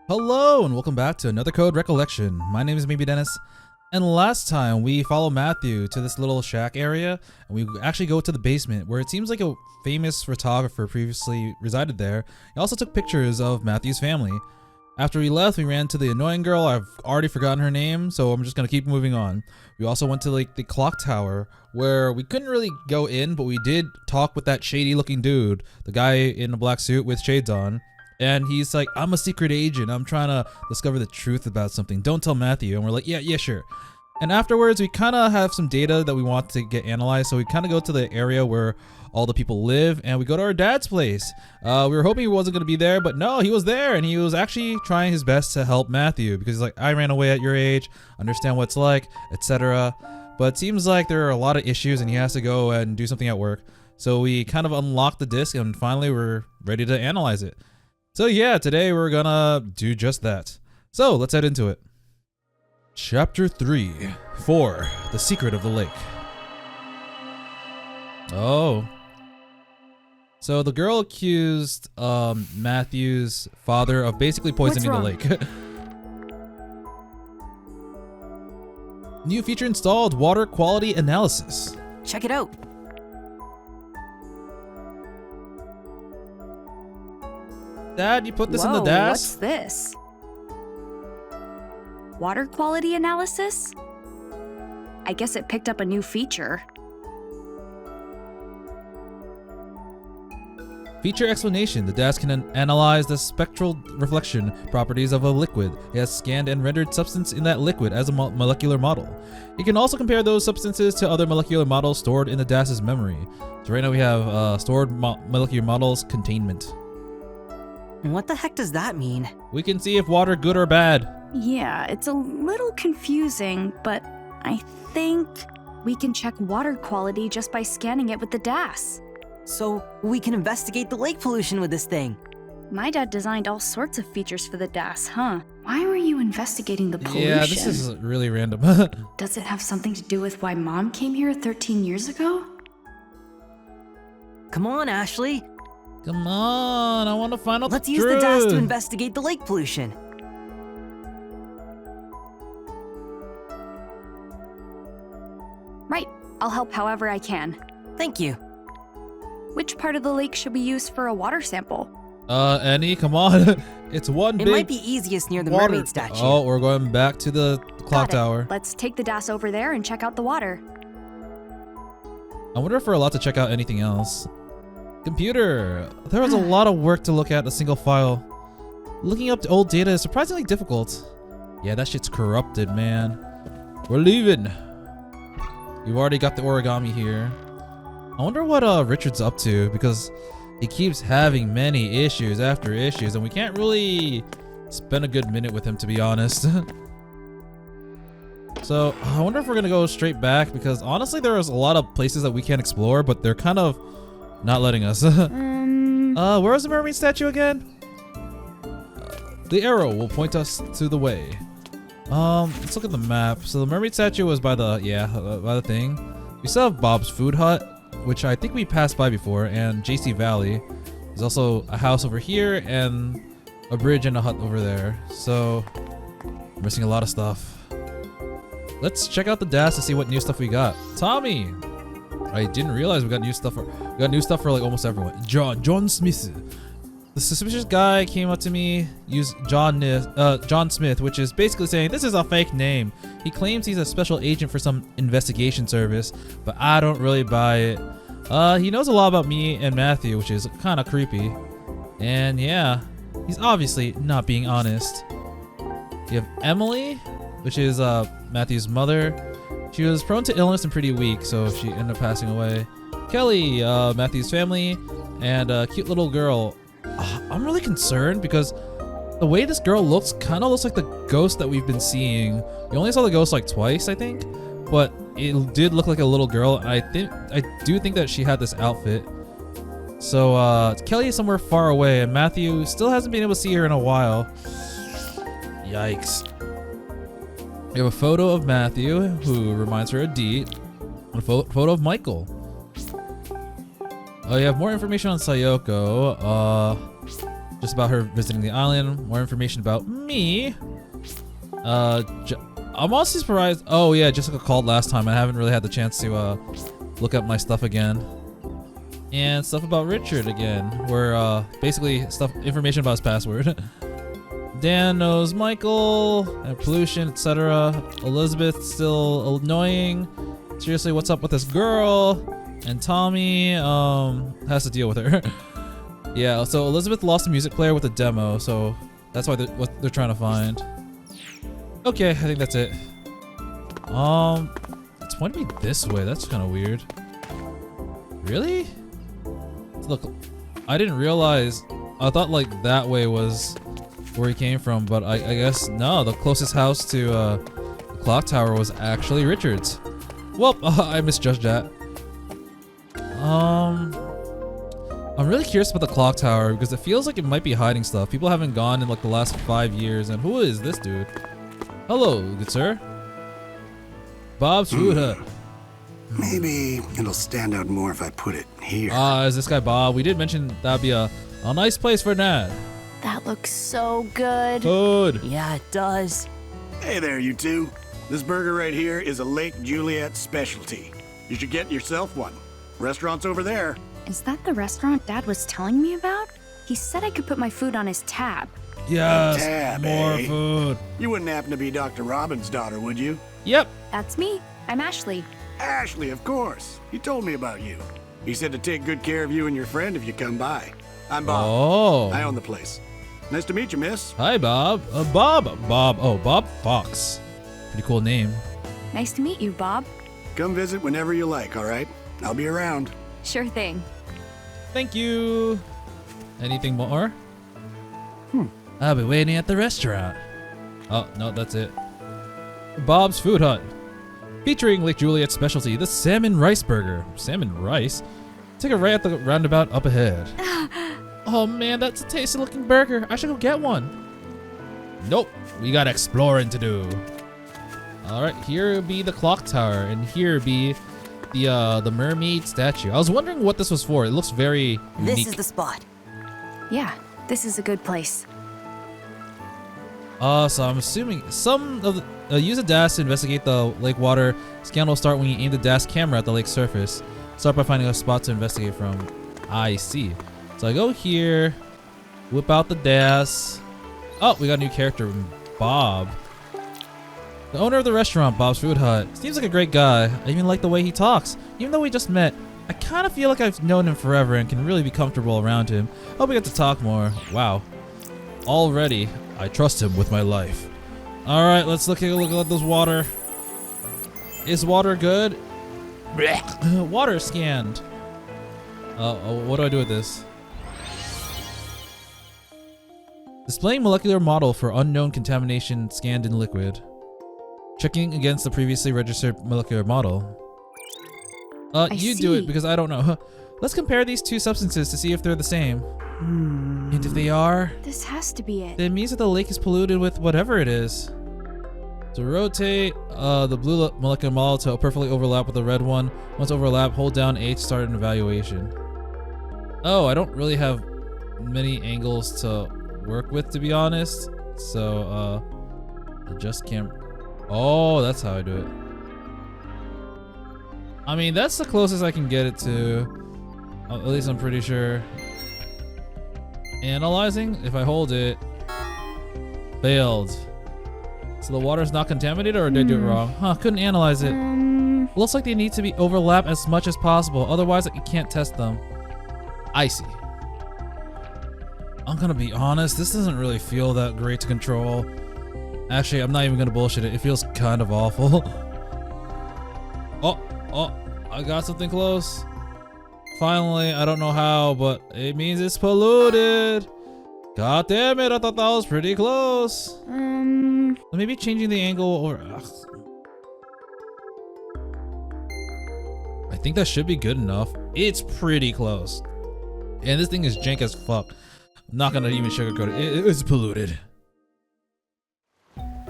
Hello and welcome back to another Code Recollection. My name is Maybe Dennis, and last time we follow Matthew to this little shack area, and we actually go to the basement where it seems like a famous photographer previously resided there. He also took pictures of Matthew's family. After we left, we ran to the annoying girl. I've already forgotten her name, so I'm just gonna keep moving on. We also went to like the clock tower where we couldn't really go in, but we did talk with that shady looking dude, the guy in a black suit with shades on. And he's like, I'm a secret agent. I'm trying to discover the truth about something. Don't tell Matthew. And we're like, yeah, sure. And afterwards, we kind of have some data that we want to get analyzed. So we kind of go to the area where all the people live, and we go to our dad's place. We were hoping he wasn't going to be there, but no, he was there. And he was actually trying his best to help Matthew because he's like, I ran away at your age, understand what it's like, etc. But it seems like there are a lot of issues and he has to go and do something at work. So we kind of unlocked the disc and finally we're ready to analyze it. So yeah, today we're gonna do just that. So let's head into it. Chapter 4, The Secret of the Lake. Oh. So the girl accused Matthew's father of basically poisoning the lake. New feature installed, water quality analysis. Check it out. Dad, you put this in the dash? What's this? Water quality analysis? I guess it picked up a new feature. Feature explanation. The DAS can analyze the spectral reflection properties of a liquid. It has scanned and rendered substance in that liquid as a molecular model. It can also compare those substances to other molecular models stored in the DAS's memory. So right now we have stored molecular models containment. What the heck does that mean? We can see if water good or bad. Yeah, it's a little confusing, but I think we can check water quality just by scanning it with the DAS. So we can investigate the lake pollution with this thing. My dad designed all sorts of features for the DAS, huh? Why were you investigating the pollution? Yeah, this is really random. Does it have something to do with why Mom came here 13 years ago? Come on, Ashley. Come on, I want to find out Let's the use truth. the DAS to investigate the lake pollution. Right, I'll help however I can. Thank you. Which part of the lake should we use for a water sample? Annie, come on. It's one It big might be easiest near the water. mermaid statue. Oh, we're going back to the clock Got it. tower. Let's take the DAS over there and check out the water. I wonder if we're allowed to check out anything else. Computer. There was a lot of work to look at a single file. Looking up old data is surprisingly difficult. Yeah, that shit's corrupted, man. We're leaving. We've already got the origami here. I wonder what Richard's up to, because he keeps having many issues after issues, and we can't really spend a good minute with him, to be honest. So I wonder if we're gonna go straight back, because honestly there's a lot of places that we can't explore, but they're kind of not letting us. Where's the mermaid statue again? The arrow will point us to the way. Let's look at the map. So the mermaid statue was by the by the thing. We still have Bob's Food Hut, which I think we passed by before, and JC Valley. There's also a house over here and a bridge and a hut over there. So we're missing a lot of stuff. Let's check out the DAS to see what new stuff we got. Tommy! I didn't realize we got new stuff for like almost everyone. John Smith. The suspicious guy came up to me, used John Smith, which is basically saying this is a fake name. He claims he's a special agent for some investigation service, but I don't really buy it. He knows a lot about me and Matthew, which is kind of creepy. And yeah, he's obviously not being honest. You have Emily, which is Matthew's mother. She was prone to illness and pretty weak, so she ended up passing away. Kelly, Matthew's family, and a cute little girl. I'm really concerned because the way this girl looks kind of looks like the ghost that we've been seeing. We only saw the ghost like twice, I think, but it did look like a little girl. I do think that she had this outfit. So Kelly is somewhere far away, and Matthew still hasn't been able to see her in a while. Yikes. We have a photo of Matthew, who reminds her of Dee, and a photo of Michael. Oh, you have more information on Sayoko. just about her visiting the island. More information about me. I'm also surprised. Oh yeah, Jessica called last time. I haven't really had the chance to look up my stuff again. And stuff about Richard again, where basically information about his password. Dan knows Michael and pollution, etc. Elizabeth still annoying. Seriously, what's up with this girl? And Tommy has to deal with her. Yeah, so Elizabeth lost a music player with a demo, so that's why what they're trying to find. Okay, I think that's it. It's pointing me this way. That's kind of weird. Really? Look, I didn't realize. I thought like that way was where he came from, but I guess no. The closest house to the clock tower was actually Richard's. Well, I misjudged that. I'm really curious about the clock tower because it feels like it might be hiding stuff. People haven't gone in like the last 5 years, and who is this dude? Hello, good sir. Bob's Food Hut. Maybe it'll stand out more if I put it here. Is this guy Bob? We did mention that'd be a nice place for Nat. That looks so good. Food. Yeah, it does. Hey there, you two. This burger right here is a Lake Juliet specialty. You should get yourself one. Restaurant's over there. Is that the restaurant Dad was telling me about? He said I could put my food on his tab. Yes, Tab, more eh? food. You wouldn't happen to be Dr. Robin's daughter, would you? Yep. That's me. I'm Ashley. Ashley, of course. He told me about you. He said to take good care of you and your friend if you come by. I'm Bob. Oh. I own the place. Nice to meet you, miss. Hi, Bob. Bob. Oh, Bob Fox. Pretty cool name. Nice to meet you, Bob. Come visit whenever you like, all right? I'll be around. Sure thing. Thank you. Anything more? I'll be waiting at the restaurant. Oh, no, that's it. Bob's Food Hut. Featuring Lake Juliet specialty, the salmon rice burger. Salmon rice? Take a right at the roundabout up ahead. Oh man, that's a tasty looking burger. I should go get one. Nope, we got exploring to do. Alright, here be the clock tower, and here be the mermaid statue. I was wondering what this was for. It looks very unique. This is the spot. Yeah, this is a good place. So I'm assuming some of the use a dash to investigate the lake water. Scan will start when you aim the dash camera at the lake surface. Start by finding a spot to investigate from. I see. So I go here, whip out the dash. Oh, we got a new character, Bob. The owner of the restaurant, Bob's Food Hut. Seems like a great guy. I even like the way he talks. Even though we just met, I kind of feel like I've known him forever and can really be comfortable around him. Hope we get to talk more. Wow. Already, I trust him with my life. All right, let's look at this water. Is water good? Water scanned. What do I do with this? Displaying molecular model for unknown contamination scanned in liquid. Checking against the previously registered molecular model. You do it because I don't know. Let's compare these two substances to see if they're the same. And if they are, This has to be it. then it means that the lake is polluted with whatever it is. To rotate the blue molecular model to perfectly overlap with the red one. Once overlap, hold down A to start an evaluation. Oh, I don't really have many angles to work with, to be honest. So, I just can't. Oh, that's how I do it. I mean, that's the closest I can get it to. At least I'm pretty sure. Analyzing, if I hold it, failed. So the water's not contaminated, or did I do it wrong? Huh, couldn't analyze it. Looks like they need to be overlap as much as possible, otherwise you can't test them. I see. I'm gonna be honest, this doesn't really feel that great to control. Actually, I'm not even gonna bullshit it. It feels kind of awful. Oh, I got something close. Finally, I don't know how, but it means it's polluted. God damn it, I thought that was pretty close. Maybe changing the angle or... I think that should be good enough. It's pretty close. And this thing is jank as fuck. I'm not gonna even sugarcoat it. It is polluted.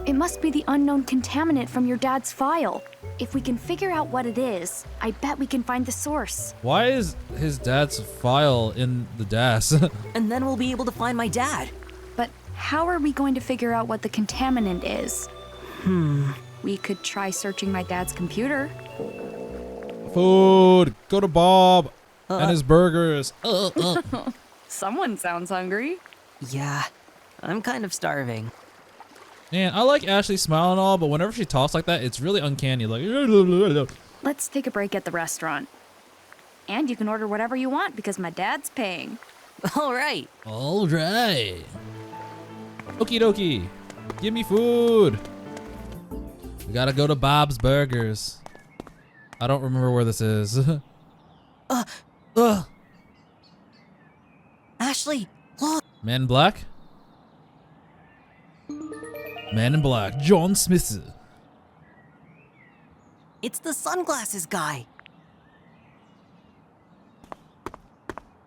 It must be the unknown contaminant from your dad's file. If we can figure out what it is, I bet we can find the source. Why is his dad's file in the DAS? And then we'll be able to find my dad. But how are we going to figure out what the contaminant is? We could try searching my dad's computer. Food. Go to Bob and his burgers. Someone sounds hungry. Yeah, I'm kind of starving. Man, I like Ashley's smile and all, but whenever she talks like that, it's really uncanny. Like, Let's take a break at the restaurant. And you can order whatever you want because my dad's paying. All right. all right. Okie dokie. Give me food. We gotta go to Bob's Burgers. I don't remember where this is. Ashley, look. Man in Black? Man in Black. John Smith. It's the sunglasses guy.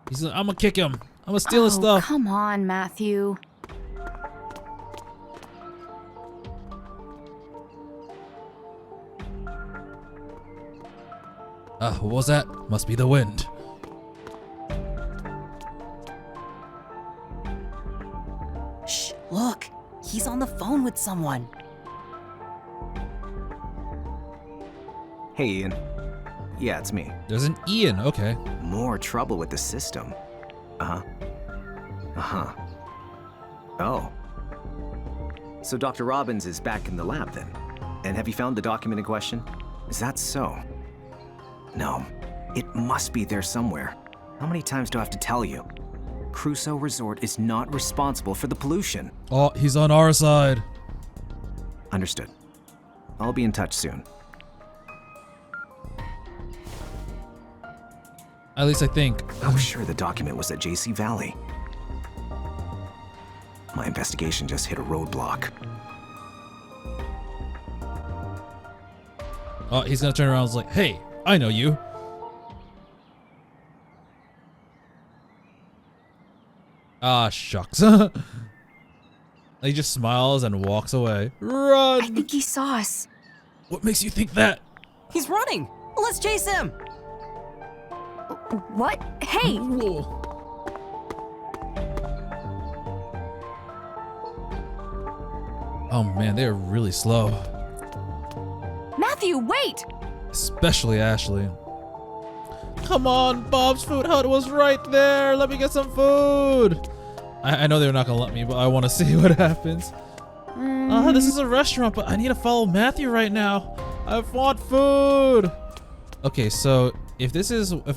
He's like, I'm gonna kick him. I'm gonna steal his stuff. Come on, Matthew. What was that? Must be the wind. Shh, look. He's on the phone with someone. Hey, Ian. Yeah, it's me. There's an Ian. Okay. More trouble with the system. Oh. So Dr. Robbins is back in the lab then? And have you found the document in question? Is that so? No. It must be there somewhere. How many times do I have to tell you? Crusoe Resort is not responsible for the pollution. Oh, he's on our side. Understood. I'll be in touch soon. At least I think. I was sure the document was at JC Valley. My investigation just hit a roadblock. Oh, he's gonna turn around and is like, hey, I know you. Ah, shucks. He just smiles and walks away. I Run! think he saw us. What makes you think that? He's running. Let's chase him. What? Hey! Oh man, they're really slow. Matthew, wait! Especially Ashley. Come on, Bob's Food Hut was right there. Let me get some food. I know they're not gonna let me, but I want to see what happens. This is a restaurant, but I need to follow Matthew right now. I want food. Okay, so if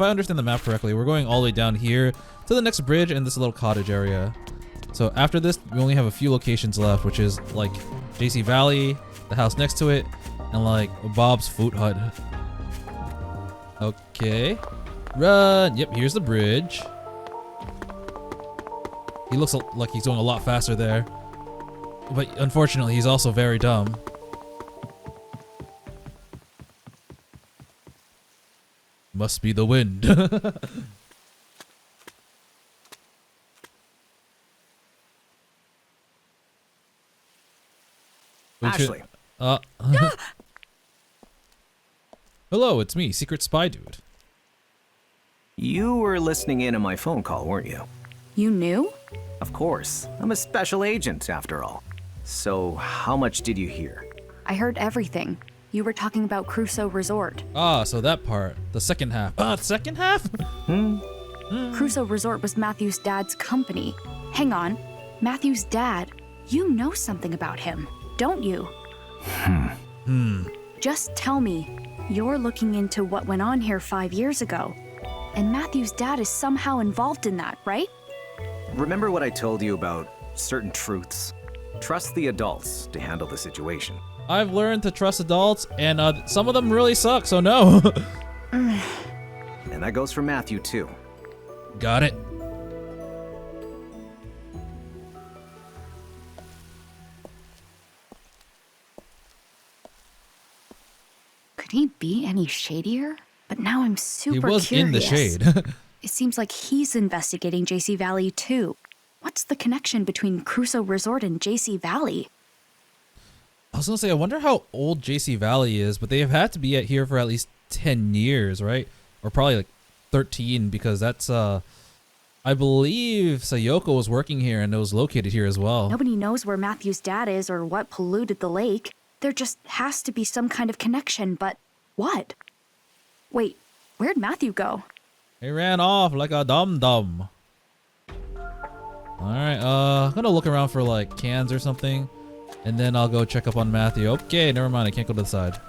I understand the map correctly, we're going all the way down here to the next bridge and this little cottage area. So after this, we only have a few locations left, which is like JC Valley, the house next to it, and like Bob's Food Hut. Okay. Run. Yep, here's the bridge. He looks like he's going a lot faster there. But unfortunately, he's also very dumb. Must be the wind. Ashley. Hello, it's me, Secret Spy Dude. You were listening in on my phone call, weren't you? You knew? Of course. I'm a special agent, after all. So, how much did you hear? I heard everything. You were talking about Crusoe Resort. Ah, so that part. The second half. Second half? Crusoe Resort was Matthew's dad's company. Hang on. Matthew's dad. You know something about him, don't you? Just tell me. You're looking into what went on here 5 years ago. And Matthew's dad is somehow involved in that, right? Remember what I told you about certain truths? Trust the adults to handle the situation. I've learned to trust adults, and some of them really suck, so no. And that goes for Matthew, too. Got it. Could he be any shadier? But now I'm super He was curious. in the shade. It seems like he's investigating JC Valley too. What's the connection between Crusoe Resort and JC Valley? was gonna say, I wonder how old JC Valley is, but they have had to be here for at least 10 years, right? Or probably like 13, because that's I believe Sayoko was working here and it was located here as well. Nobody knows where Matthew's dad is or what polluted the lake. There just has to be some kind of connection, but what? Wait, where'd Matthew go? He ran off like a dum-dum. Alright, I'm gonna look around for like cans or something, and then I'll go check up on Matthew. Okay, never mind, I can't go to the side.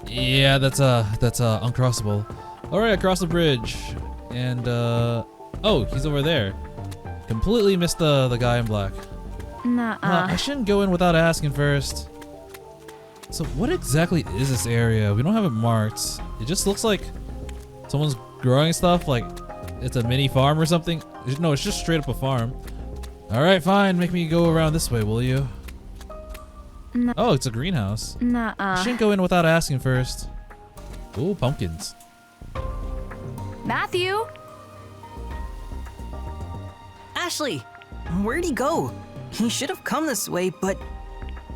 Yeah, that's uncrossable. Alright, across the bridge. And oh, he's over there. Completely missed the guy in black. Nuh-uh. I shouldn't go in without asking first. So what exactly is this area? We don't have it marked. It just looks like someone's growing stuff, like it's a mini farm or something. No, it's just straight up a farm. Alright, fine. Make me go around this way, will you? No. Oh, it's a greenhouse. Nuh-uh. Shouldn't go in without asking first. Ooh, pumpkins. Matthew? Ashley, where'd he go? He should have come this way, but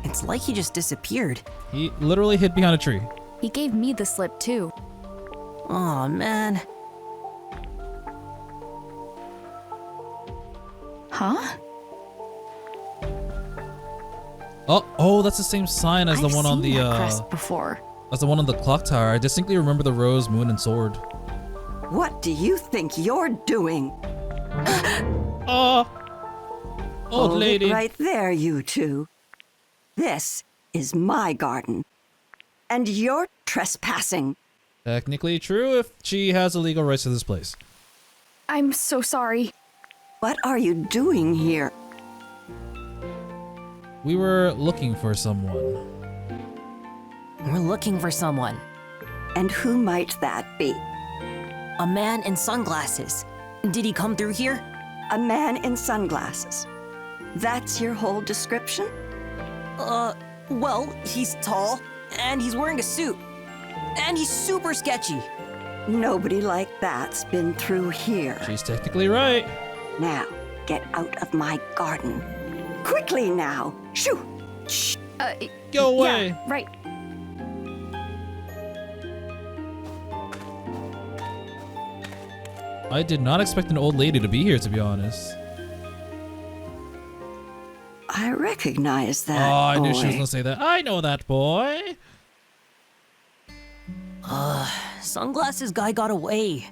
it's like he just disappeared. He literally hid behind a tree. He gave me the slip, too. Aw, man. Huh? Oh, that's the same sign as the one on the I've seen that crest before. as the one on the clock tower. I distinctly remember the rose, moon, and sword. What do you think you're doing? Old Hold lady. it right there, you two. This is my garden. And you're trespassing. Technically true if she has the legal rights to this place. I'm so sorry. What are you doing here? We were looking for someone. We're looking for someone. And who might that be? A man in sunglasses. Did he come through here? A man in sunglasses. That's your whole description? Well, he's tall, and he's wearing a suit. And he's super sketchy. Nobody like that's been through here. She's technically right. Now, get out of my garden. Quickly now! Shoo! Shh! Go away. Yeah, right. I did not expect an old lady to be here, to be honest. I recognize that Oh, I boy. knew she was gonna say that. I know that boy. Sunglasses guy got away.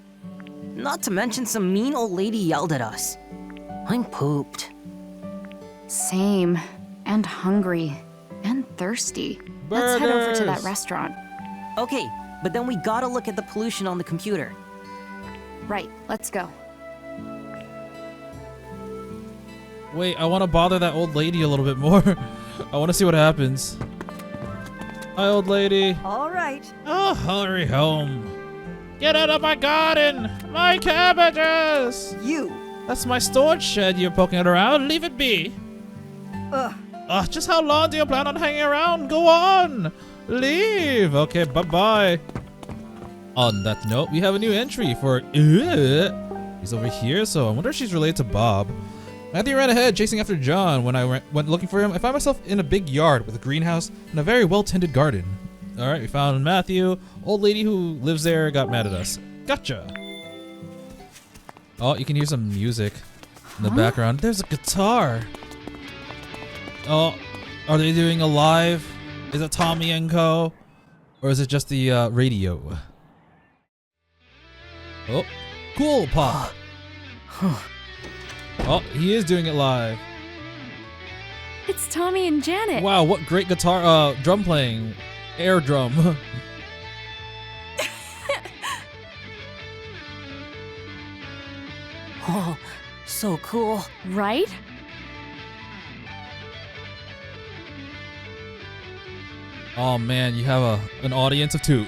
Not to mention some mean old lady yelled at us. I'm pooped. Same. And hungry. And thirsty. Let's head over to that Burgers. restaurant. Okay, but then we gotta look at the pollution on the computer. Right, let's go. Wait, I want to bother that old lady a little bit more. I want to see what happens. Hi, old lady. All right. Oh, hurry home. Get out of my garden! My cabbages! You. That's my storage shed you're poking it around. Leave it be. Just how long do you plan on hanging around? Go on! Leave! Okay, bye-bye. On that note, we have a new entry for... He's over here, so I wonder if she's related to Bob. Matthew ran ahead, chasing after John. When I went looking for him, I found myself in a big yard with a greenhouse and a very well-tended garden. Alright, we found Matthew. Old lady who lives there got mad at us. Gotcha! Oh, you can hear some music in the background. There's a guitar! Oh, are they doing a live? Is it Tommy and Co? Or is it just the radio? Oh, cool pop! Oh, he is doing it live. It's Tommy and Janet. Wow, what great guitar, drum playing. Air drum. Oh, so cool. Right? Oh man, you have an audience of two.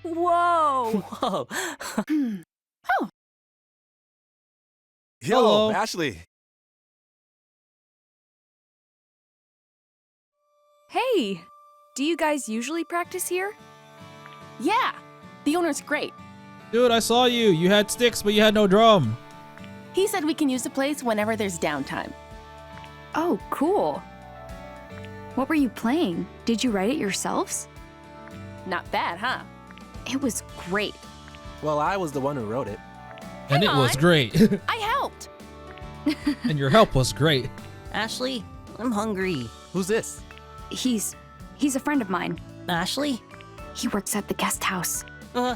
Whoa! Whoa. Yo, Hello. Ashley. Hey! Do you guys usually practice here? Yeah! The owner's great. Dude, I saw you. You had sticks, but you had no drum. He said we can use the place whenever there's downtime. Oh, cool. What were you playing? Did you write it yourselves? Not bad, huh? It was great. Well, I was the one who wrote it. And it Hang was on. great. I helped. And your help was great. Ashley, I'm hungry. Who's this? He's a friend of mine. Ashley? He works at the guest house. Uh,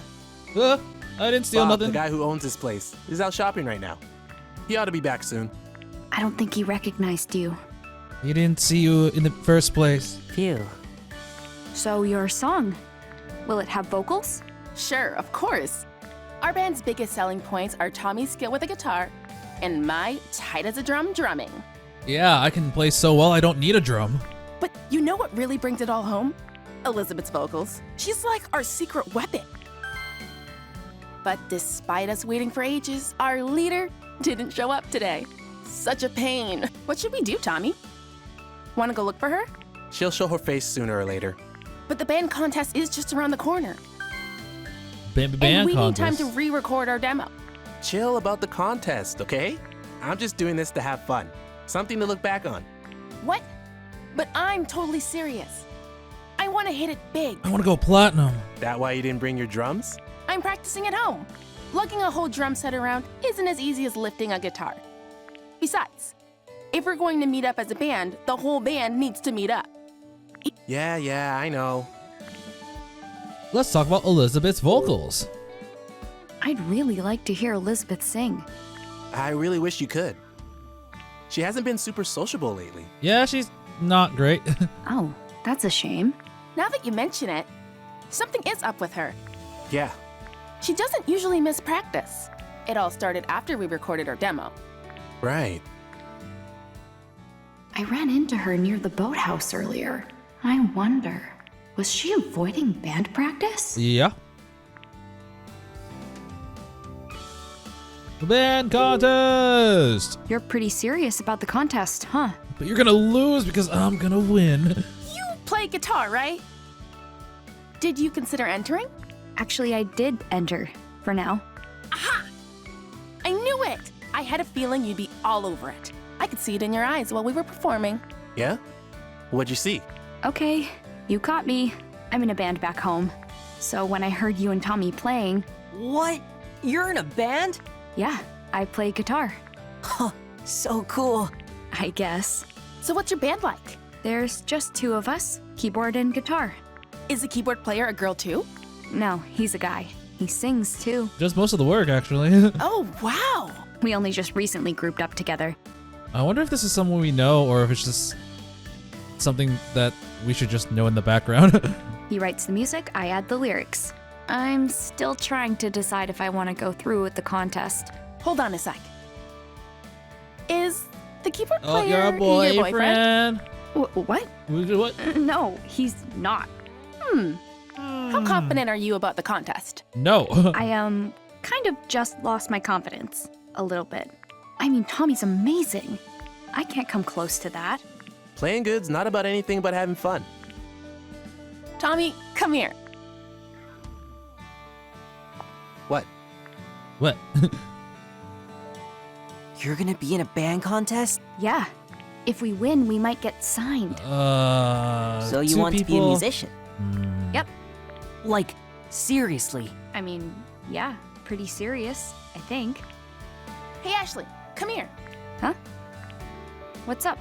I didn't steal Bob, nothing. the guy who owns this place, is out shopping right now. He ought to be back soon. I don't think he recognized you. He didn't see you in the first place. phew. So your song, will it have vocals? Sure, of course. Our band's biggest selling points are Tommy's skill with the guitar and my tight as a drum drumming. Yeah, I can play so well I don't need a drum. But you know what really brings it all home? Elizabeth's vocals. She's like our secret weapon. But despite us waiting for ages, our leader didn't show up today. Such a pain. What should we do, Tommy? Want to go look for her? She'll show her face sooner or later. But the band contest is just around the corner. Band And we contest. need time to re-record our demo. Chill about the contest, okay? I'm just doing this to have fun. Something to look back on. What? But I'm totally serious. I want to hit it big. I want to go platinum. That why you didn't bring your drums? I'm practicing at home. Lugging a whole drum set around isn't as easy as lifting a guitar. Besides, if we're going to meet up as a band, the whole band needs to meet up. Yeah, I know. Let's talk about Elizabeth's vocals. I'd really like to hear Elizabeth sing. I really wish you could. She hasn't been super sociable lately. Yeah, she's not great. Oh, that's a shame. Now that you mention it, something is up with her. Yeah, She doesn't usually miss practice. It all started after we recorded our demo. right. I ran into her near the boathouse earlier. I wonder, was she avoiding band practice? Yeah. The band contest! You're pretty serious about the contest, huh? But you're gonna lose because I'm gonna win. You play guitar, right? Did you consider entering? Actually, I did enter, for now. Aha! I knew it! I had a feeling you'd be all over it. I could see it in your eyes while we were performing. Yeah? What'd you see? Okay, you caught me. I'm in a band back home. So when I heard you and Tommy playing, What? You're in a band? yeah, I play guitar. Huh, so cool. I guess. So what's your band like? There's just two of us, keyboard and guitar. Is the keyboard player a girl too? No, he's a guy. He sings too. Just most of the work, actually. Oh, wow! We only just recently grouped up together. I wonder if this is someone we know or if it's just something that we should just know in the background. He writes the music, I add the lyrics. I'm still trying to decide if I want to go through with the contest. Hold on a sec. Is the keyboard Oh, player you're a your boyfriend? boyfriend. What? What? No, he's not. How confident are you about the contest? No. I kind of just lost my confidence. A little bit. I mean, Tommy's amazing. I can't come close to that. Playing good's not about anything but having fun. Tommy, come here. What? What? You're gonna be in a band contest? Yeah. If we win, we might get signed. So you two want to be a people- musician? Yep. Like, seriously. I mean, yeah, pretty serious, I think. Hey, Ashley, come here. Huh? What's up?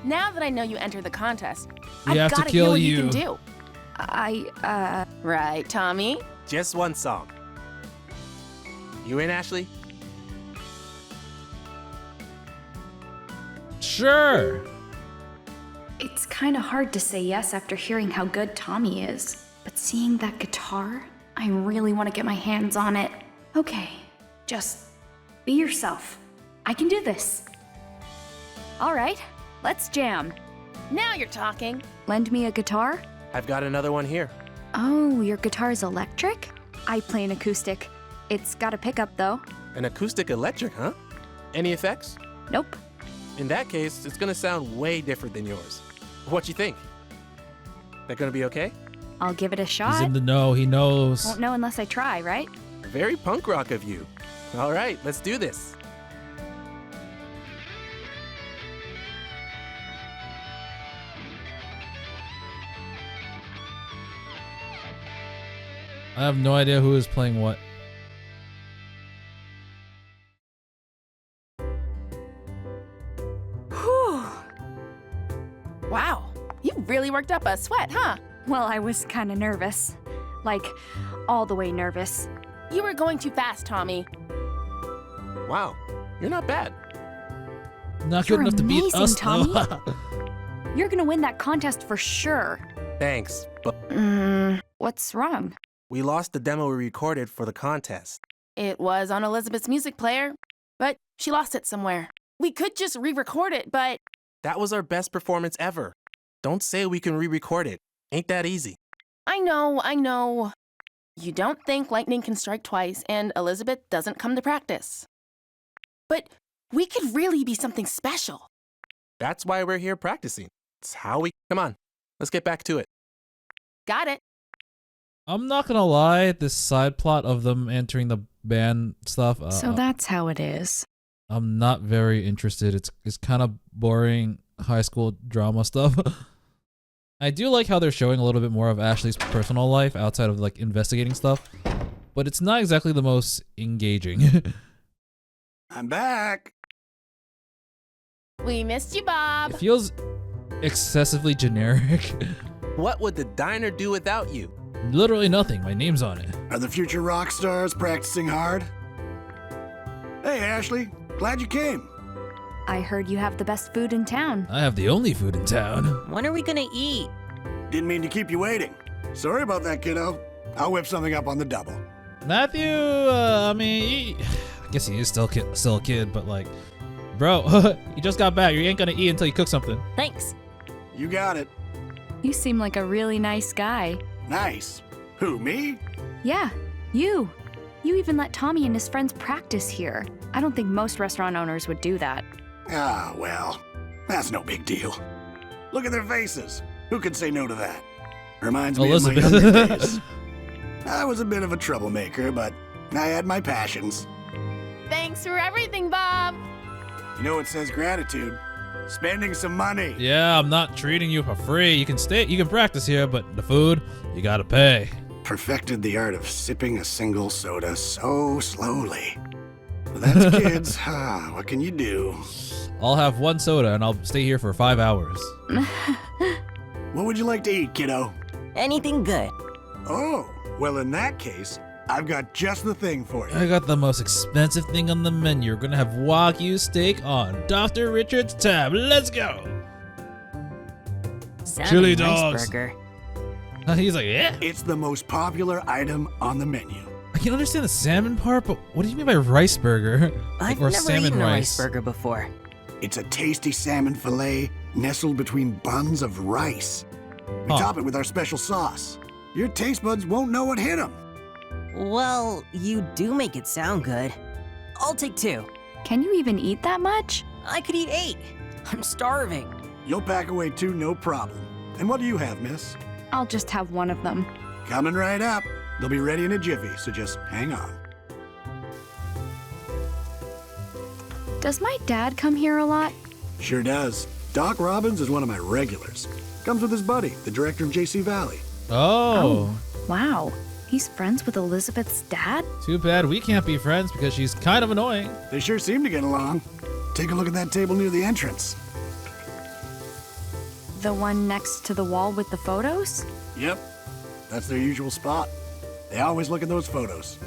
Now that I know you entered the contest, We I've have to gotta kill hear what you. you can do. I, Right, Tommy? Just one song. You in, Ashley? Sure. It's kind of hard to say yes after hearing how good Tommy is. But seeing that guitar, I really want to get my hands on it. Okay, just be yourself. I can do this. All right, let's jam. Now you're talking. Lend me a guitar? I've got another one here. Oh, your guitar's electric? I play an acoustic. It's got a pickup though. An acoustic electric, huh? Any effects? Nope. In that case, it's gonna sound way different than yours. What you think? That gonna be okay? I'll give it a He's shot. in the know. He knows. Won't know unless I try, right? Very punk rock of you. All right, let's do this. I have no idea who is playing what. Whew. Wow, you really worked up a sweat, huh? Well, I was kind of nervous. Like, all the way nervous. You were going too fast, Tommy. Wow, you're not bad. Not You're good enough to beat amazing, us, Tommy. though. You're gonna win that contest for sure. Thanks, but What's wrong? we lost the demo we recorded for the contest. It was on Elizabeth's music player, but she lost it somewhere. We could just re-record it, but That was our best performance ever. Don't say we can re-record it. Ain't that easy. I know. You don't think lightning can strike twice and Elizabeth doesn't come to practice. But we could really be something special. That's why we're here practicing. It's how we... Come on, let's get back to it. Got it. I'm not gonna lie, this side plot of them entering the band stuff. So that's how it is. I'm not very interested. It's kind of boring high school drama stuff. I do like how they're showing a little bit more of Ashley's personal life outside of like investigating stuff, but it's not exactly the most engaging. I'm back. We missed you, Bob. It feels excessively generic. What would the diner do without you? Literally nothing. My name's on it. Are the future rock stars practicing hard? Hey, Ashley. Glad you came. I heard you have the best food in town. I have the only food in town. When are we gonna eat? Didn't mean to keep you waiting. Sorry about that, kiddo. I'll whip something up on the double. Matthew, I mean, I guess he is still a kid, but like, bro, you just got back. You ain't gonna eat until you cook something. Thanks. You got it. You seem like a really nice guy. Nice. Who, me? Yeah, you. You even let Tommy and his friends practice here. I don't think most restaurant owners would do that. Ah, well, that's no big deal. Look at their faces. Who could say no to that? Reminds me of my Elizabeth. younger days. I was a bit of a troublemaker, but I had my passions. Thanks for everything, Bob. You know what says gratitude? Spending some money. Yeah, I'm not treating you for free. You can practice here, but the food, you gotta pay. Perfected the art of sipping a single soda so slowly. But that's kids. What can you do? I'll have one soda and I'll stay here for 5 hours. What would you like to eat, kiddo? Anything good? Oh, well, in that case, I've got just the thing for you. I got the most expensive thing on the menu. We're gonna have Wagyu steak on Dr. Richard's tab. Let's go. Salmon Chili rice dogs. burger. He's like, yeah. It's the most popular item on the menu. I can understand the salmon part, but what do you mean by rice burger? I've Or never salmon eaten a rice. rice burger before. It's a tasty salmon fillet nestled between buns of rice. We Huh. top it with our special sauce. Your taste buds won't know what hit them. Well, you do make it sound good. I'll take 2. Can you even eat that much? I could eat 8. I'm starving. You'll pack away 2, no problem. And what do you have, miss? I'll just have one of them. Coming right up. They'll be ready in a jiffy, so just hang on. Does my dad come here a lot? Sure does. Doc Robbins is one of my regulars. Comes with his buddy, the director of JC Valley. Oh, Wow. He's friends with Elizabeth's dad? too bad we can't be friends because she's kind of annoying. They sure seem to get along. Take a look at that table near the entrance. The one next to the wall with the photos? Yep, that's their usual spot. They always look at those photos.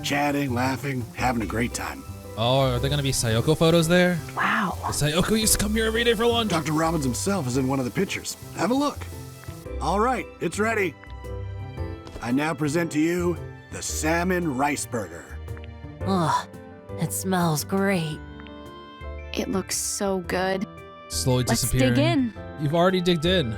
Chatting, laughing, having a great time. Oh, are there gonna be Sayoko photos there? Wow. Sayoko used to come here every day for lunch. Dr. Robbins himself is in one of the pictures. Have a look. All right, it's ready. I now present to you the salmon rice burger. Ugh, it smells great. It looks so good. Slowly Let's disappearing. dig in. You've already digged in.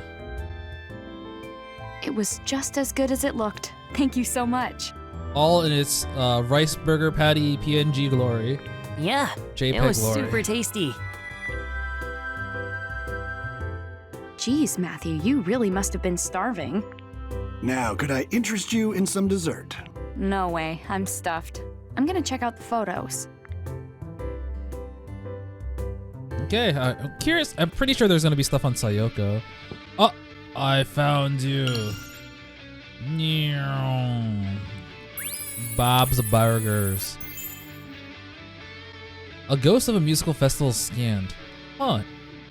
It was just as good as it looked. Thank you so much. All in its rice burger patty PNG glory. Yeah, JPEG it was glory. super tasty. Geez, Matthew, you really must have been starving. Now, could I interest you in some dessert? No way, I'm stuffed. I'm gonna check out the photos. Okay, I'm curious. I'm pretty sure there's gonna be stuff on Sayoko. Oh, I found you. Bob's Burgers. A ghost of a musical festival scanned. Huh,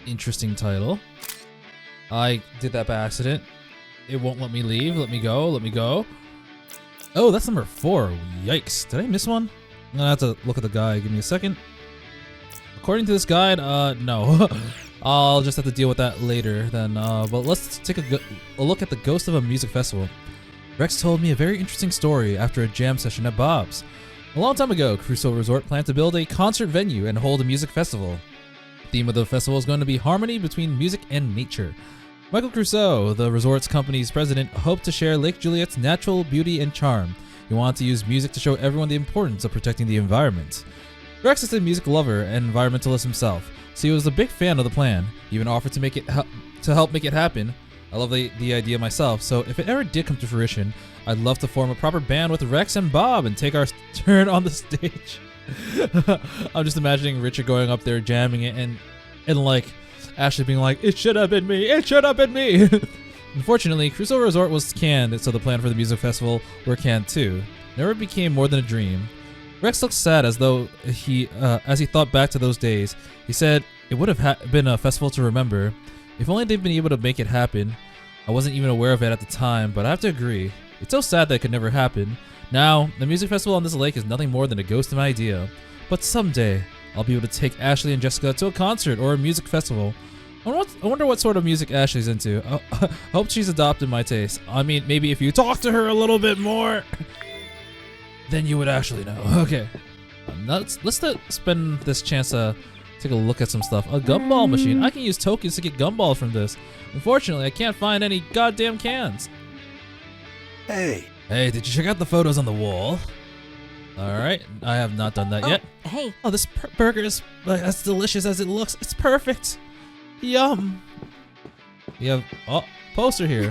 interesting title. I did that by accident. It won't let me leave. Let me go. Let me go. Oh, that's number 4. Yikes. Did I miss one? I'm gonna have to look at the guide. Give me a second. According to this guide, no. I'll just have to deal with that later then. But let's take a look at the ghost of a music festival. Rex told me a very interesting story after a jam session at Bob's. A long time ago, Crusoe Resort planned to build a concert venue and hold a music festival. The theme of the festival is going to be harmony between music and nature. Michael Crusoe, the resort's company's president, hoped to share Lake Juliet's natural beauty and charm. He wanted to use music to show everyone the importance of protecting the environment. Rex is a music lover and environmentalist himself, so he was a big fan of the plan. He even offered to help make it happen. I love the idea myself, so if it ever did come to fruition, I'd love to form a proper band with Rex and Bob and take our turn on the stage. I'm just imagining Richard going up there jamming it and like Ashley being like, "It should have been me, it should have been me." Unfortunately, Crusoe Resort was canned, so the plan for the music festival were canned too. Never became more than a dream. Rex looked sad as though as he thought back to those days. He said it would have been a festival to remember. If only they'd been able to make it happen. I wasn't even aware of it at the time, but I have to agree. It's so sad that it could never happen. Now, the music festival on this lake is nothing more than a ghost of an idea. But someday, I'll be able to take Ashley and Jessica to a concert or a music festival. I wonder what sort of music Ashley's into. I hope she's adopted my taste. I mean, maybe if you talk to her a little bit more, then you would actually know. Okay, let's spend this chance to take a look at some stuff. A gumball machine. I can use tokens to get gumballs from this. Unfortunately, I can't find any goddamn cans. Hey, did you check out the photos on the wall? Alright, I have not done that yet. Hey. Oh, this burger is as delicious as it looks. It's perfect. Yum. We have poster here.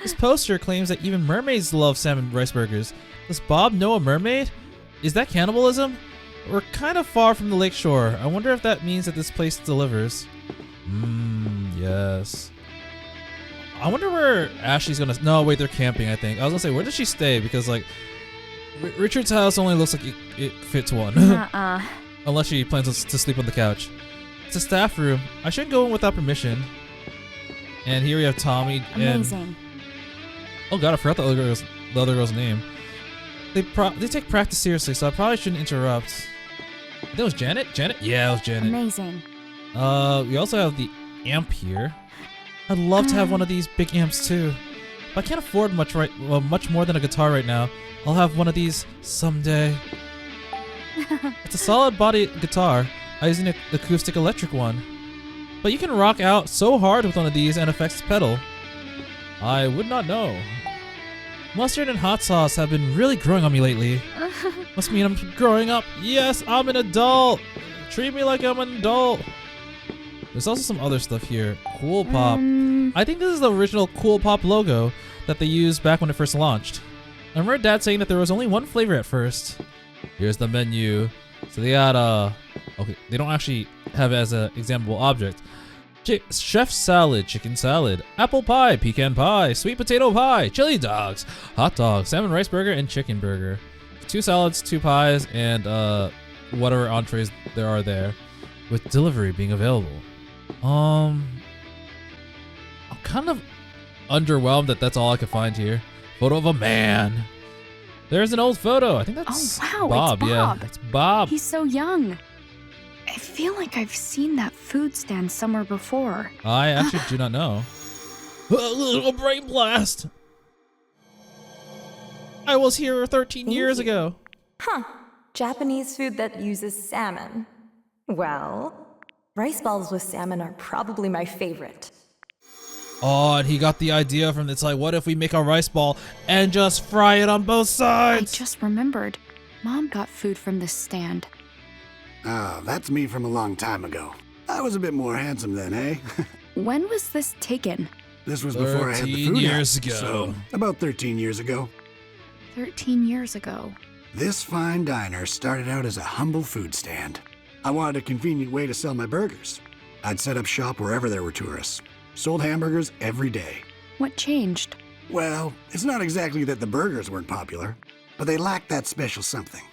This poster claims that even mermaids love salmon rice burgers. Does Bob know a mermaid? Is that cannibalism? We're kind of far from the lake shore. I wonder if that means that this place delivers. Yes. I wonder where Ashley's gonna... No, wait, they're camping, I think. I was gonna say, where does she stay? Because, like, Richard's house only looks like it fits one. Unless she plans to sleep on the couch. It's a staff room. I shouldn't go in without permission. And here we have Tommy and... Amazing. Oh god, I forgot the other girl's name. They take practice seriously, so I probably shouldn't interrupt. That was Janet? Yeah, it was Janet. Amazing. We also have the amp here. I'd love to have one of these big amps too. But I can't afford much more than a guitar right now. I'll have one of these someday. It's a solid body guitar. I use an acoustic electric one. But you can rock out so hard with one of these and affects pedal. I would not know. Mustard and hot sauce have been really growing on me lately. Must mean I'm growing up. Yes, I'm an adult. Treat me like I'm an adult. There's also some other stuff here. Cool Pop. I think this is the original Cool Pop logo that they used back when it first launched. I remember Dad saying that there was only one flavor at first. Here's the menu. So they got okay, they don't actually have it as an examinable object. Chef salad, chicken salad, apple pie, pecan pie, sweet potato pie, chili dogs, hot dog, salmon rice burger, and chicken burger. 2 salads, 2 pies, and whatever entrees there are there, with delivery being available. I'm kind of underwhelmed that that's all I could find here. Photo of a man. There's an old photo. I think that's Bob. It's Bob. Yeah, it's Bob. He's so young. I feel like I've seen that food stand somewhere before. I actually do not know. A brain blast. I was here 13 years ago. Huh. Japanese food that uses salmon. Well, rice balls with salmon are probably my favorite. Oh, and he got the idea from it's like, what if we make a rice ball and just fry it on both sides? I just remembered. Mom got food from this stand. Ah, that's me from a long time ago. I was a bit more handsome then, eh? When was this taken? This was before I had the 13 food years app, ago. so about 13 years ago. 13 years ago. This fine diner started out as a humble food stand. I wanted a convenient way to sell my burgers. I'd set up shop wherever there were tourists. Sold hamburgers every day. What changed? Well, it's not exactly that the burgers weren't popular, but they lacked that special something.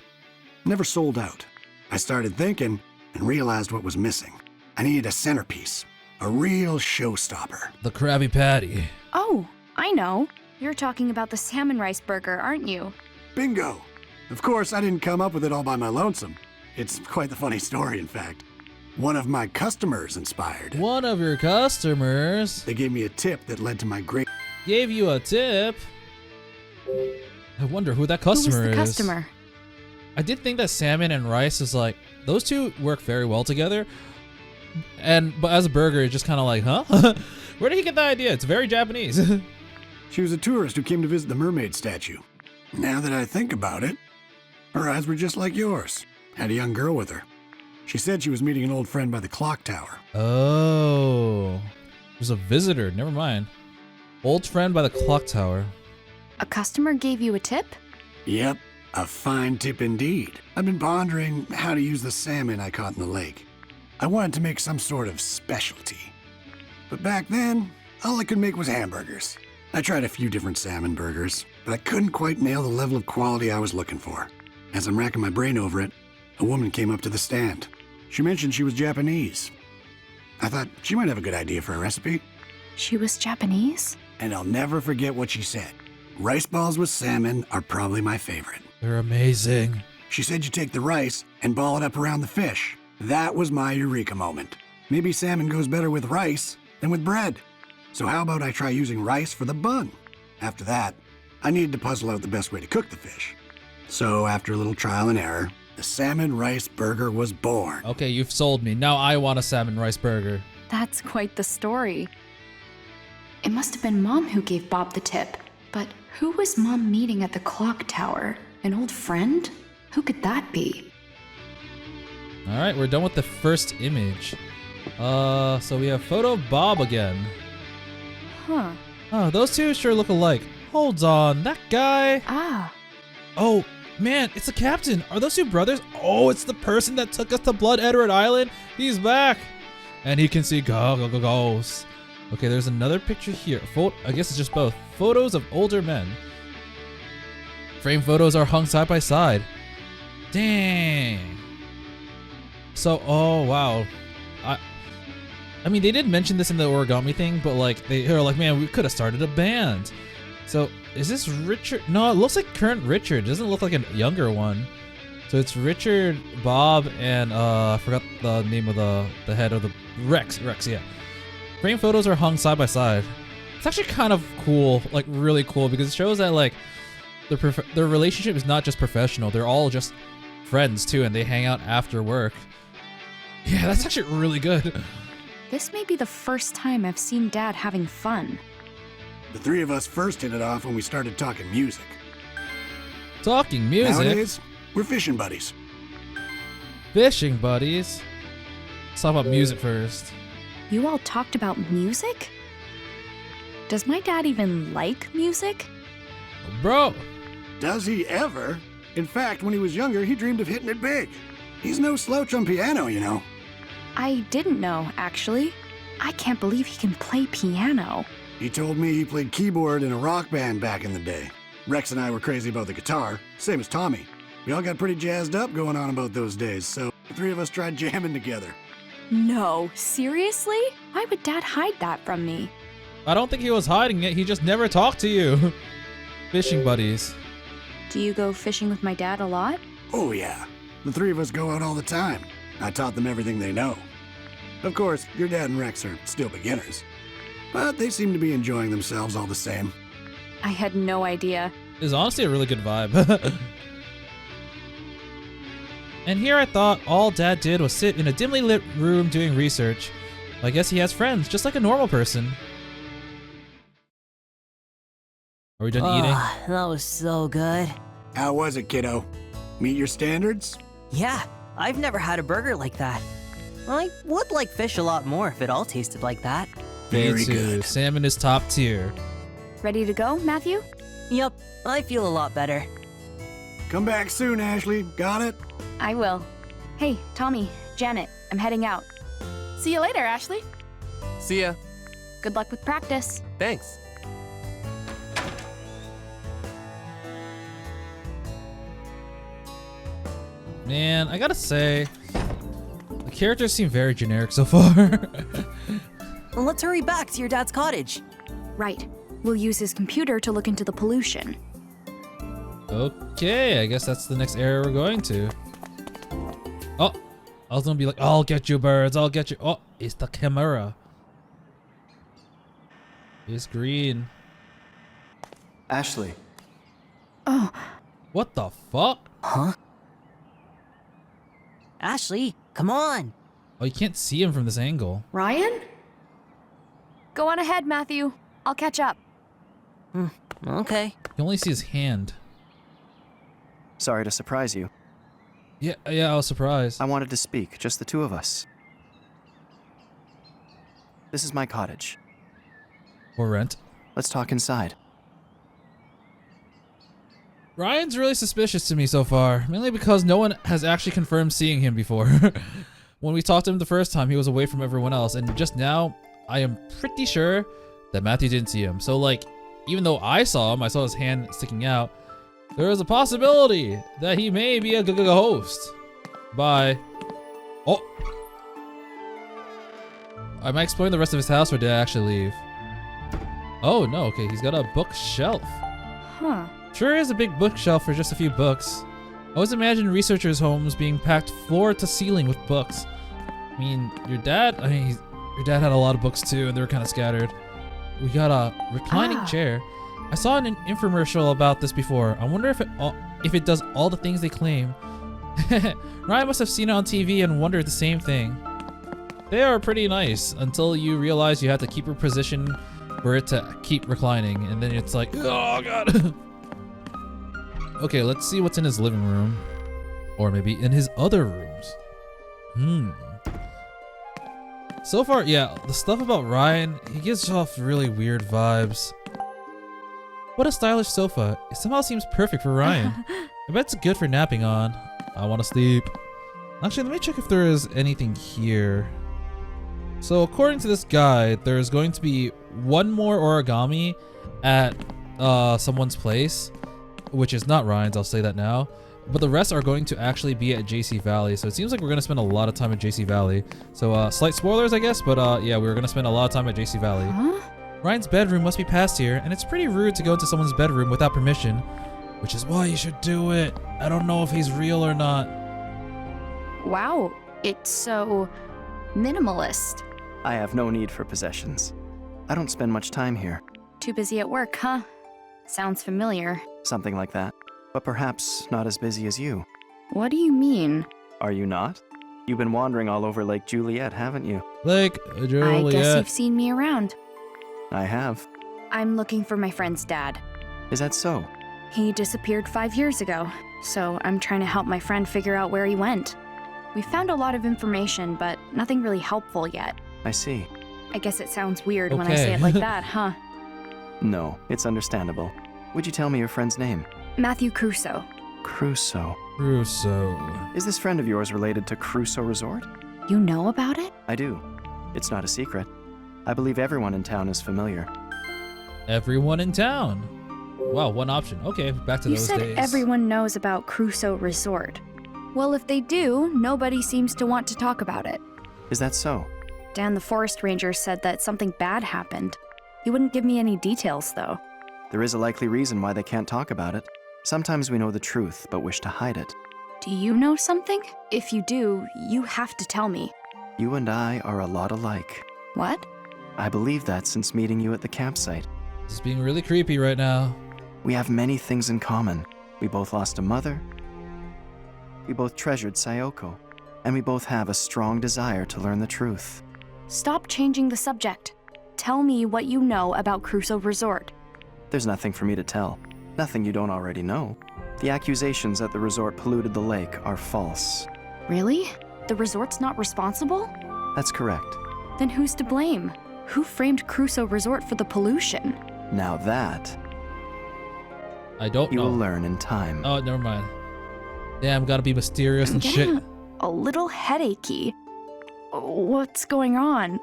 Never sold out. I started thinking and realized what was missing. I needed a centerpiece, a real showstopper. The Krabby Patty. Oh, I know. You're talking about the salmon rice burger, aren't you? Bingo! Of course, I didn't come up with it all by my lonesome. It's quite the funny story, in fact. One of my customers inspired. One of your customers They gave me a tip that led to my great... gave you a tip. I wonder who that Who was customer the is. customer? I did think that salmon and rice is like, those two work very well together. But as a burger, it's just kind of like, huh? Where did he get that idea? It's very Japanese. She was a tourist who came to visit the mermaid statue. Now that I think about it, her eyes were just like yours. Had a young girl with her. She said she was meeting an old friend by the clock tower. Oh. It was a visitor. Never mind. Old friend by the clock tower. A customer gave you a tip? Yep, a fine tip indeed. I've been pondering how to use the salmon I caught in the lake. I wanted to make some sort of specialty. But back then, all I could make was hamburgers. I tried a few different salmon burgers, but I couldn't quite nail the level of quality I was looking for. As I'm racking my brain over it, a woman came up to the stand. She mentioned she was Japanese. I thought she might have a good idea for a recipe, She was Japanese? and I'll never forget what she said. Rice balls with salmon are probably my favorite. They're amazing. She said you take the rice and ball it up around the fish. That was my eureka moment. Maybe salmon goes better with rice than with bread. So how about I try using rice for the bun? After that, I needed to puzzle out the best way to cook the fish. So after a little trial and error, the salmon rice burger was born. Okay, you've sold me. Now I want a salmon rice burger. That's quite the story. It must have been Mom who gave Bob the tip. But who was Mom meeting at the clock tower? An old friend? Who could that be? All right, we're done with the first image. So we have photo of Bob again. Huh. Oh, those two sure look alike. Hold on, that guy. Ah. Oh, man, it's the captain. Are those two brothers? Oh, it's the person that took us to Blood Edward Island. He's back. And he can see ghosts. Okay, there's another picture here. I guess it's just both. Photos of older men. Frame photos are hung side by side. Dang. So, oh, wow. I mean, they did mention this in the origami thing, but like, they were like, man, we could have started a band. So, is this Richard? No, it looks like current Richard. It doesn't look like a younger one. So it's Richard, Bob, and I forgot the name of the head of the Rex, yeah. Frame photos are hung side by side. It's actually kind of cool, like really cool, because it shows that like their relationship is not just professional. They're all just friends too, and they hang out after work. Yeah, that's actually really good. This may be the first time I've seen Dad having fun. The three of us first hit it off when we started talking music. Talking music. Nowadays, we're fishing buddies. Fishing buddies. Let's talk about music first. You all talked about music? Does my dad even like music? Bro. Does he ever? In fact, when he was younger, he dreamed of hitting it big. He's no slouch on piano, you know. I didn't know, actually. I can't believe he can play piano. He told me he played keyboard in a rock band back in the day. Rex and I were crazy about the guitar, same as Tommy. We all got pretty jazzed up going on about those days, so the three of us tried jamming together. No, seriously? Why would Dad hide that from me? I don't think he was hiding it. He just never talked to you. Fishing buddies. Do you go fishing with my dad a lot? Oh yeah, the three of us go out all the time. I taught them everything they know. Of course, your dad and Rex are still beginners, but they seem to be enjoying themselves all the same. I had no idea. It's honestly a really good vibe. And here I thought all Dad did was sit in a dimly lit room doing research. I guess he has friends, just like a normal person. Are we done eating? That was so good. How was it, kiddo? Meet your standards? Yeah, I've never had a burger like that. I would like fish a lot more if it all tasted like that. Very Me too. good. Salmon is top tier. Ready to go, Matthew? Yep, I feel a lot better. Come back soon, Ashley. Got it? I will. Hey, Tommy, Janet, I'm heading out. See you later, Ashley. See ya. Good luck with practice. Thanks. Man, I gotta say, the characters seem very generic so far. Well, let's hurry back to your dad's cottage. Right. We'll use his computer to look into the pollution. Okay, I guess that's the next area we're going to. Oh, I was gonna be like, I'll get you, birds, I'll get you. Oh, it's the camera. It's green. Ashley. Oh, What the fuck? Huh? Ashley, come on. Oh, you can't see him from this angle. Ryan? Go on ahead, Matthew. I'll catch up. Okay. You can only see his hand. Sorry to surprise you. Yeah, I was surprised. I wanted to speak, just the two of us. This is my cottage. For rent. Let's talk inside. Ryan's really suspicious to me so far, mainly because no one has actually confirmed seeing him before. When we talked to him the first time, he was away from everyone else, and just now, I am pretty sure that Matthew didn't see him. So like, even though I saw him, I saw his hand sticking out, there is a possibility that he may be a host. Bye. Oh. Am I exploring the rest of his house, or did I actually leave? Oh no, okay, he's got a bookshelf. Huh. Sure is a big bookshelf for just a few books. I always imagine researchers' homes being packed floor to ceiling with books. I mean, your dad had a lot of books too, and they were kind of scattered. We got a reclining chair. I saw an infomercial about this before. I wonder if it does all the things they claim. Ryan must have seen it on TV and wondered the same thing. They are pretty nice until you realize you have to keep your position for it to keep reclining, and then it's like, oh god. Okay, let's see what's in his living room. Or maybe in his other rooms. So far, yeah, the stuff about Ryan, he gives off really weird vibes. What a stylish sofa. It somehow seems perfect for Ryan. I bet it's good for napping on. I want to sleep. Actually, let me check if there is anything here. So according to this guide, there's going to be one more origami at someone's place, which is not Ryan's, I'll say that now. But the rest are going to actually be at JC Valley, so it seems like we're going to spend a lot of time at JC Valley. So slight spoilers, I guess, but yeah, we're going to spend a lot of time at JC Valley. Huh? Ryan's bedroom must be past here, and it's pretty rude to go into someone's bedroom without permission, which is why you should do it. I don't know if he's real or not. Wow, it's so minimalist. I have no need for possessions. I don't spend much time here. Too busy at work, huh? Sounds familiar. Something like that. But perhaps not as busy as you. What do you mean? Are you not? You've been wandering all over Lake Juliet, haven't you? Lake Juliet. I guess you've seen me around. I have. I'm looking for my friend's dad. Is that so? He disappeared 5 years ago, so I'm trying to help my friend figure out where he went. We found a lot of information, but nothing really helpful yet. I see. I guess it sounds weird when I say it like that, huh? No, it's understandable. Would you tell me your friend's name? Matthew Crusoe. Crusoe. Crusoe. Is this friend of yours related to Crusoe Resort? You know about it? I do. It's not a secret. I believe everyone in town is familiar. Everyone in town. Wow, one option. Okay, back to You those said days. everyone knows about Crusoe Resort. Well, if they do, nobody seems to want to talk about it. Is that so? Dan the forest ranger said that something bad happened. He wouldn't give me any details, though. There is a likely reason why they can't talk about it. Sometimes we know the truth, but wish to hide it. Do you know something? If you do, you have to tell me. You and I are a lot alike. What? I believe that since meeting you at the campsite. This is being really creepy right now. We have many things in common. We both lost a mother. We both treasured Sayoko. And we both have a strong desire to learn the truth. Stop changing the subject. Tell me what you know about Crusoe Resort. There's nothing for me to tell. Nothing you don't already know. The accusations that the resort polluted the lake are false. Really? The resort's not responsible? That's correct. Then who's to blame? Who framed Crusoe Resort for the pollution? Now that I don't you know. will learn in time. Oh, never mind. Damn, gotta be mysterious I'm and getting shit. a little headachy. What's going on?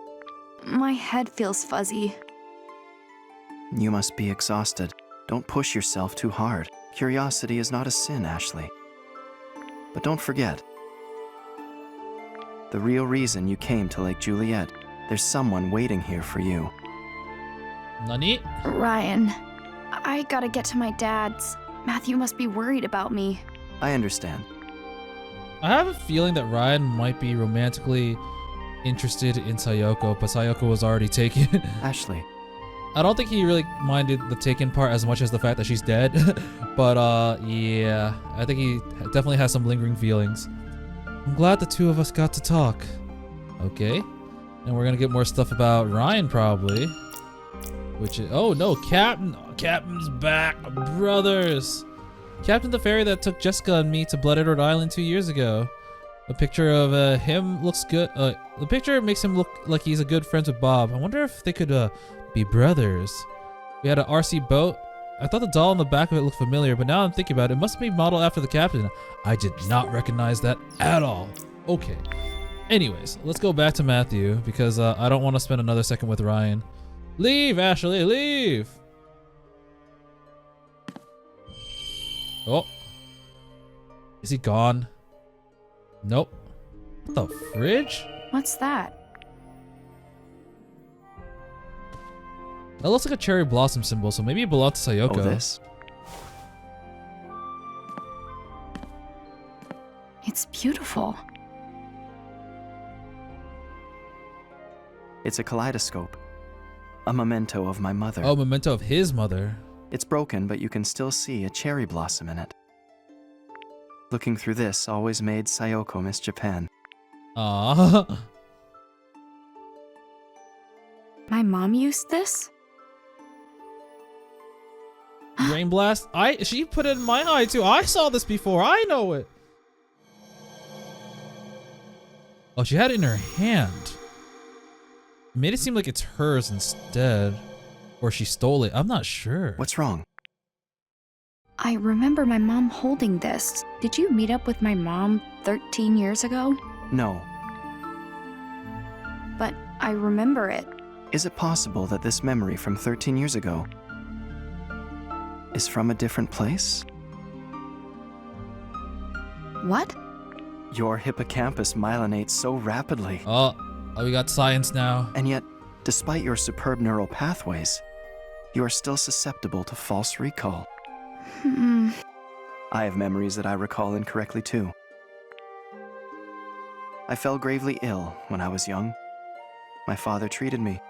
My head feels fuzzy. You must be exhausted. Don't push yourself too hard. Curiosity is not a sin, Ashley. But don't forget, the real reason you came to Lake Juliet, there's someone waiting here for you. Nani? Ryan, I gotta get to my dad's. Matthew must be worried about me. I understand. I have a feeling that Ryan might be romantically interested in Sayoko, but Sayoko was already taken. Ashley. I don't think he really minded the taken part as much as the fact that she's dead. But yeah, I think he definitely has some lingering feelings. I'm glad the two of us got to talk. Okay. And we're gonna get more stuff about Ryan probably. Which is, oh no, Captain. Oh, Captain's back, brothers. Captain the ferry that took Jessica and me to Blood Edward Island 2 years ago. A picture of him looks good. The picture makes him look like he's a good friend with Bob. I wonder if they could be brothers. We had an RC boat. I thought the doll on the back of it looked familiar, but now I'm thinking about it, it must be modeled after the captain. I did not recognize that at all. Okay. Anyways, let's go back to Matthew because I don't want to spend another second with Ryan. Leave, Ashley, leave! Oh. Is he gone? Nope. What the fridge? What's that? That looks like a cherry blossom symbol, so maybe it belonged to Sayoko. Oh, this? It's beautiful. It's a kaleidoscope. A memento of my mother. Oh, memento of his mother. It's broken, but you can still see a cherry blossom in it. Looking through this always made Sayoko miss Japan. Aww. My mom used this? Rain blast. She put it in my eye too. I saw this before. I know it. Oh, she had it in her hand. It made it seem like it's hers instead. Or she stole it. I'm not sure. What's wrong? I remember my mom holding this. Did you meet up with my mom 13 years ago? No. But I remember it. Is it possible that this memory from 13 years ago is from a different place? What? Your hippocampus myelinates so rapidly. Oh, we got science now. And yet, despite your superb neural pathways, you are still susceptible to false recall. I have memories that I recall incorrectly too. I fell gravely ill when I was young. My father treated me.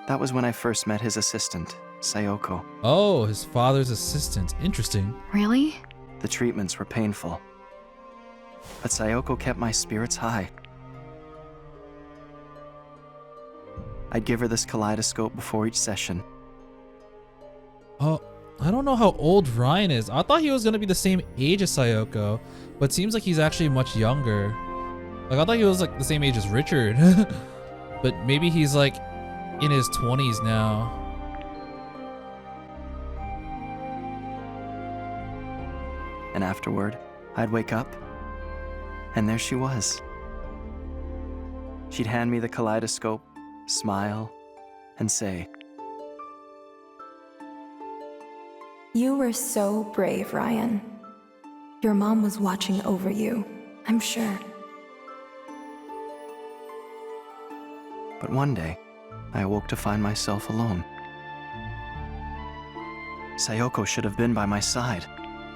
That was when I first met his assistant, Sayoko. Oh, his father's assistant. Interesting. Really? The treatments were painful. But Sayoko kept my spirits high. I'd give her this kaleidoscope before each session. Oh, I don't know how old Ryan is. I thought he was gonna be the same age as Sayoko, but seems like he's actually much younger. Like I thought he was like the same age as Richard, but maybe he's like in his 20s now. And afterward, I'd wake up, and there she was. She'd hand me the kaleidoscope, smile, and say, You were so brave, Ryan. Your mom was watching over you, I'm sure. But one day, I awoke to find myself alone. Sayoko should have been by my side.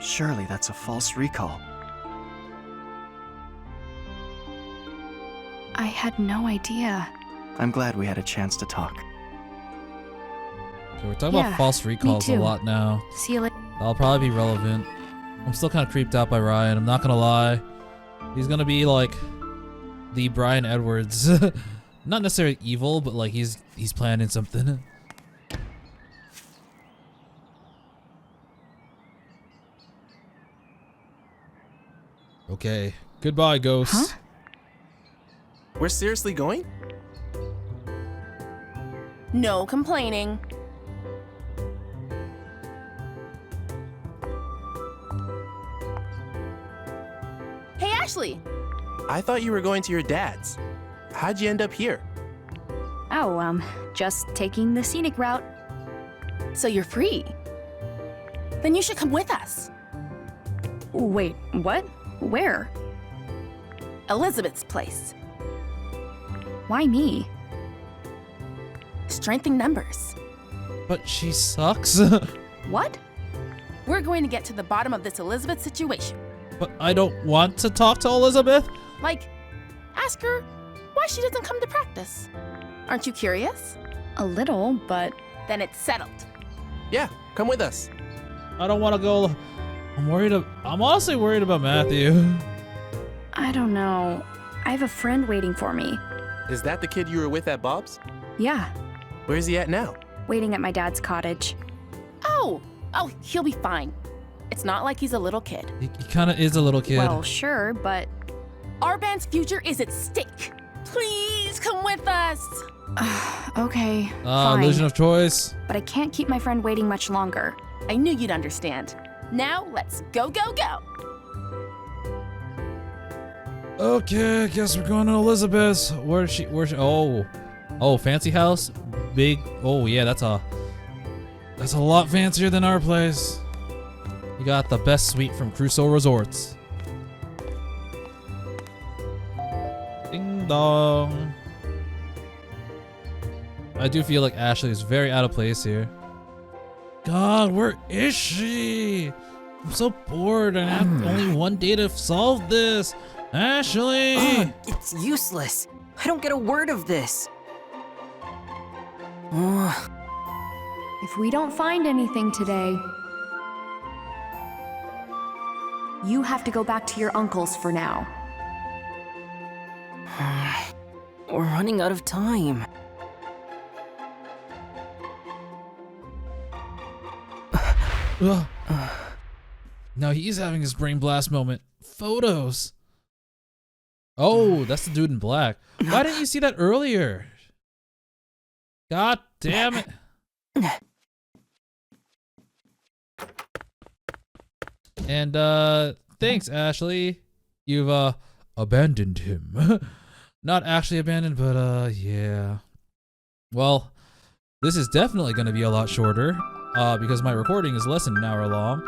Surely that's a false recall. I had no idea. I'm glad we had a chance to talk. Okay, we're talking about false recalls a lot now. See you later. That'll probably be relevant. I'm still kind of creeped out by Ryan. I'm not gonna lie. He's gonna be like the Brian Edwards. Not necessarily evil, but like he's planning something. Okay. Goodbye, ghost. Huh? We're seriously going? No complaining. Hey, Ashley. I thought you were going to your dad's. How'd you end up here? Oh, just taking the scenic route. So you're free. Then you should come with us. Wait, what? Where? Elizabeth's place. Why me? Strength in numbers. But she sucks. What? We're going to get to the bottom of this Elizabeth situation. But I don't want to talk to Elizabeth. Like, ask her why she doesn't come to practice. Aren't you curious? A little, but Then it's settled. Yeah, come with us. I don't want to go. I'm honestly worried about Matthew. I don't know. I have a friend waiting for me. Is that the kid you were with at Bob's? Yeah, Where's he at now? waiting at my dad's cottage. Oh, he'll be fine. It's not like he's a little kid. He kind of is a little kid. Well, sure, but Our band's future is at stake. Please come with us. okay, fine. Illusion of choice. But I can't keep my friend waiting much longer. I knew you'd understand. Now let's go, go, go. Okay, I guess we're going to Elizabeth's. Where's she? Oh, fancy house, big. Oh yeah, that's a lot fancier than our place. You got the best suite from Crusoe Resorts. Ding dong. I do feel like Ashley is very out of place here. God, where is she? I'm so bored and I have only one day to solve this. Ashley! It's useless. I don't get a word of this. If we don't find anything today, you have to go back to your uncle's for now. We're running out of time. Now he's having his brain blast moment. Photos. Oh, that's the dude in black. Why didn't you see that earlier? God damn it. And thanks, Ashley. You've abandoned him. Not actually abandoned, but yeah. Well, this is definitely gonna be a lot shorter, because my recording is less than an hour long.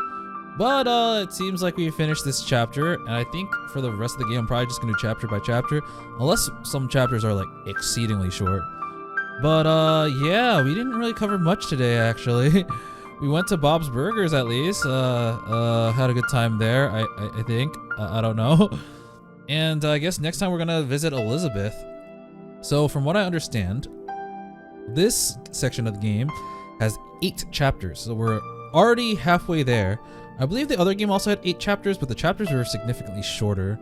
But it seems like we finished this chapter, and I think for the rest of the game I'm probably just gonna do chapter by chapter, unless some chapters are like exceedingly short. But yeah, we didn't really cover much today actually. We went to Bob's Burgers at least. Had a good time there, I think. I don't know. And I guess next time we're gonna visit Elizabeth. So from what I understand, this section of the game has 8 chapters, so we're already halfway there. I believe the other game also had 8 chapters, but the chapters were significantly shorter.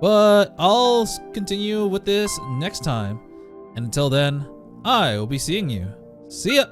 But I'll continue with this next time. And until then, I will be seeing you. See ya!